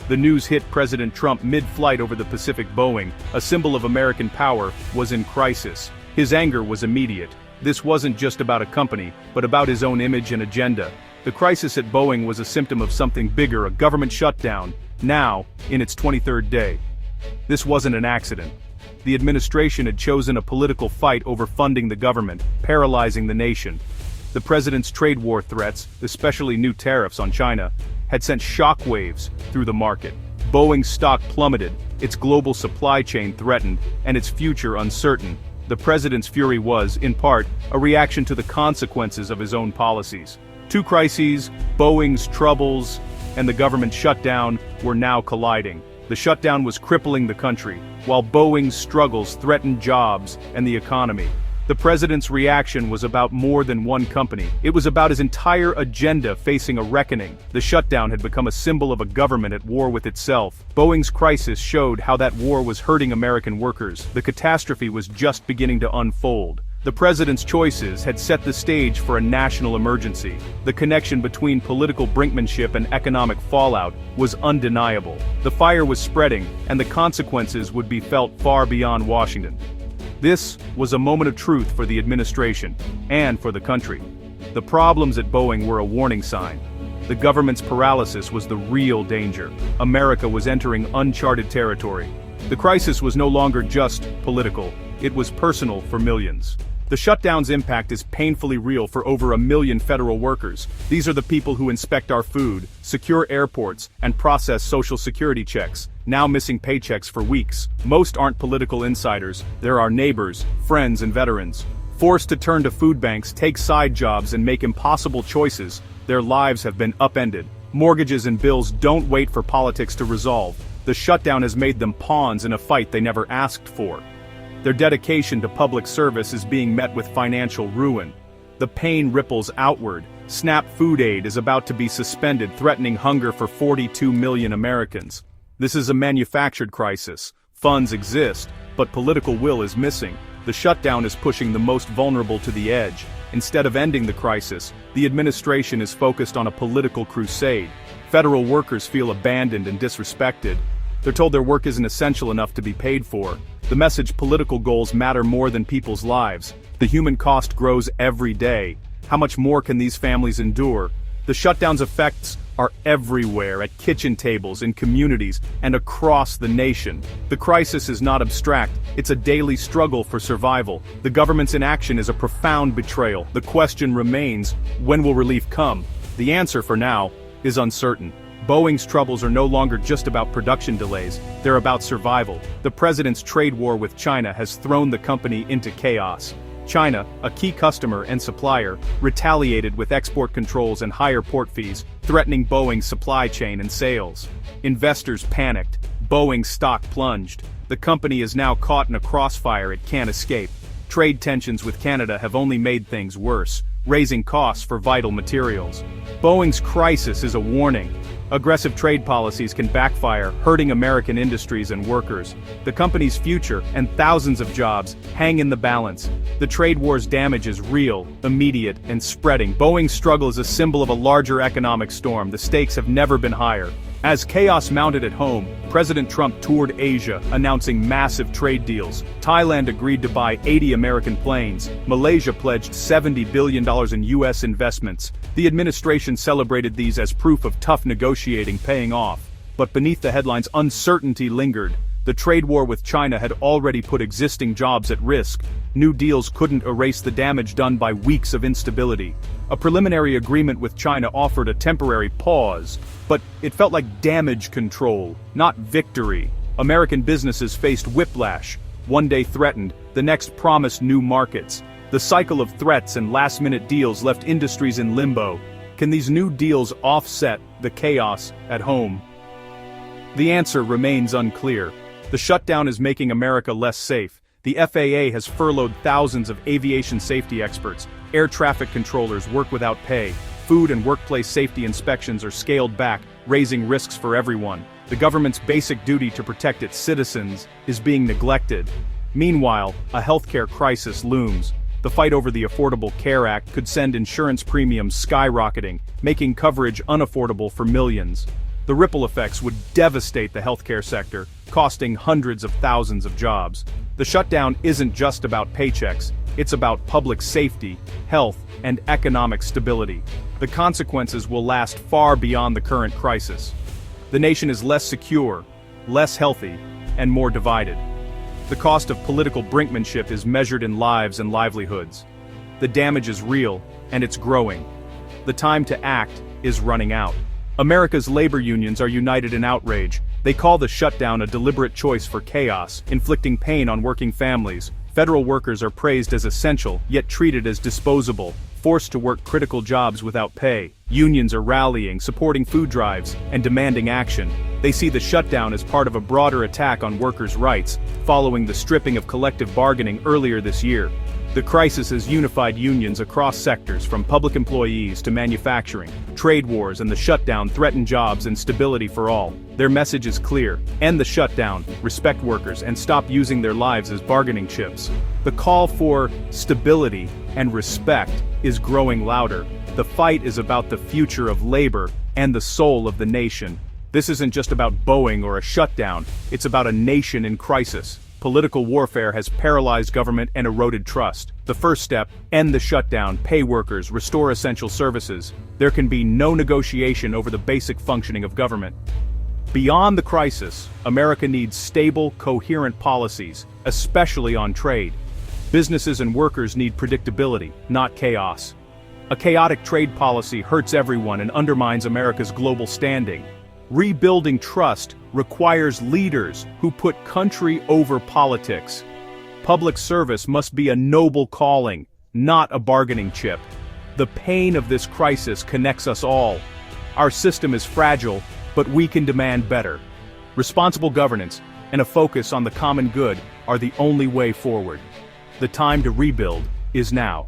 The news hit President Trump mid-flight over the Pacific. Boeing, a symbol of American power, was in crisis. His anger was immediate. This wasn't just about a company, but about his own image and agenda. The crisis at Boeing was a symptom of something bigger, a government shutdown, now, in its 23rd day. This wasn't an accident. The administration had chosen a political fight over funding the government, paralyzing the nation. The president's trade war threats, especially new tariffs on China, had sent shockwaves through the market. Boeing's stock plummeted, its global supply chain threatened, and its future uncertain. The president's fury was, in part, a reaction to the consequences of his own policies. Two crises, Boeing's troubles, and the government shutdown, were now colliding. The shutdown was crippling the country, while Boeing's struggles threatened jobs and the economy. The president's reaction was about more than one company. It was about his entire agenda facing a reckoning. The shutdown had become a symbol of a government at war with itself. Boeing's crisis showed how that war was hurting American workers. The catastrophe was just beginning to unfold. The president's choices had set the stage for a national emergency. The connection between political brinkmanship and economic fallout was undeniable. The fire was spreading, and the consequences would be felt far beyond Washington. This was a moment of truth for the administration, and for the country. The problems at Boeing were a warning sign. The government's paralysis was the real danger. America was entering uncharted territory. The crisis was no longer just political, it was personal for millions. The shutdown's impact is painfully real for over 1 million federal workers. These are the people who inspect our food, secure airports, and process Social Security checks, now missing paychecks for weeks. Most aren't political insiders, they're our neighbors, friends, and veterans. Forced to turn to food banks, take side jobs, and make impossible choices, their lives have been upended. Mortgages and bills don't wait for politics to resolve. The shutdown has made them pawns in a fight they never asked for. Their dedication to public service is being met with financial ruin. The pain ripples outward. SNAP food aid is about to be suspended, threatening hunger for 42 million Americans. This is a manufactured crisis. Funds exist, but political will is missing. The shutdown is pushing the most vulnerable to the edge. Instead of ending the crisis, the administration is focused on a political crusade. Federal workers feel abandoned and disrespected. They're told their work isn't essential enough to be paid for. The message political goals matter more than people's lives. The human cost grows every day. How much more can these families endure? The shutdown's effects are everywhere, at kitchen tables, in communities, and across the nation. The crisis is not abstract, it's a daily struggle for survival. The government's inaction is a profound betrayal. The question remains, when will relief come? The answer, for now, is uncertain. Boeing's troubles are no longer just about production delays, they're about survival. The president's trade war with China has thrown the company into chaos. China, a key customer and supplier, retaliated with export controls and higher port fees, threatening Boeing's supply chain and sales. Investors panicked. Boeing's stock plunged. The company is now caught in a crossfire it can't escape. Trade tensions with Canada have only made things worse, raising costs for vital materials. Boeing's crisis is a warning. Aggressive trade policies can backfire, hurting American industries and workers. The company's future, and thousands of jobs, hang in the balance. The trade war's damage is real, immediate, and spreading. Boeing's struggle is a symbol of a larger economic storm. The stakes have never been higher. As chaos mounted at home, President Trump toured Asia, announcing massive trade deals. Thailand agreed to buy 80 American planes. Malaysia pledged $70 billion in U.S. investments. The administration celebrated these as proof of tough negotiating paying off. But beneath the headlines, uncertainty lingered. The trade war with China had already put existing jobs at risk. New deals couldn't erase the damage done by weeks of instability. A preliminary agreement with China offered a temporary pause, but it felt like damage control, not victory. American businesses faced whiplash. One day threatened, the next promised new markets. The cycle of threats and last-minute deals left industries in limbo. Can these new deals offset the chaos at home? The answer remains unclear. The shutdown is making America less safe. The FAA has furloughed thousands of aviation safety experts. Air traffic controllers work without pay. Food and workplace safety inspections are scaled back, raising risks for everyone. The government's basic duty to protect its citizens is being neglected. Meanwhile, a healthcare crisis looms. The fight over the Affordable Care Act could send insurance premiums skyrocketing, making coverage unaffordable for millions. The ripple effects would devastate the healthcare sector, costing hundreds of thousands of jobs. The shutdown isn't just about paychecks, it's about public safety, health, and economic stability. The consequences will last far beyond the current crisis. The nation is less secure, less healthy, and more divided. The cost of political brinkmanship is measured in lives and livelihoods. The damage is real, and it's growing. The time to act is running out. America's labor unions are united in outrage. They call the shutdown a deliberate choice for chaos, inflicting pain on working families. Federal workers are praised as essential, yet treated as disposable, forced to work critical jobs without pay. Unions are rallying, supporting food drives, and demanding action. They see the shutdown as part of a broader attack on workers' rights, following the stripping of collective bargaining earlier this year. The crisis has unified unions across sectors, from public employees to manufacturing. Trade wars and the shutdown threaten jobs and stability for all. Their message is clear: end the shutdown, respect workers, and stop using their lives as bargaining chips. The call for stability and respect is growing louder. The fight is about the future of labor and the soul of the nation. This isn't just about Boeing or a shutdown, it's about a nation in crisis. Political warfare has paralyzed government and eroded trust. The first step: end the shutdown, pay workers, restore essential services. There can be no negotiation over the basic functioning of government. Beyond the crisis, America needs stable, coherent policies, especially on trade. Businesses and workers need predictability, not chaos. A chaotic trade policy hurts everyone and undermines America's global standing. Rebuilding trust requires leaders who put country over politics. Public service must be a noble calling, not a bargaining chip. The pain of this crisis connects us all. Our system is fragile, but we can demand better. Responsible governance and a focus on the common good are the only way forward. The time to rebuild is now.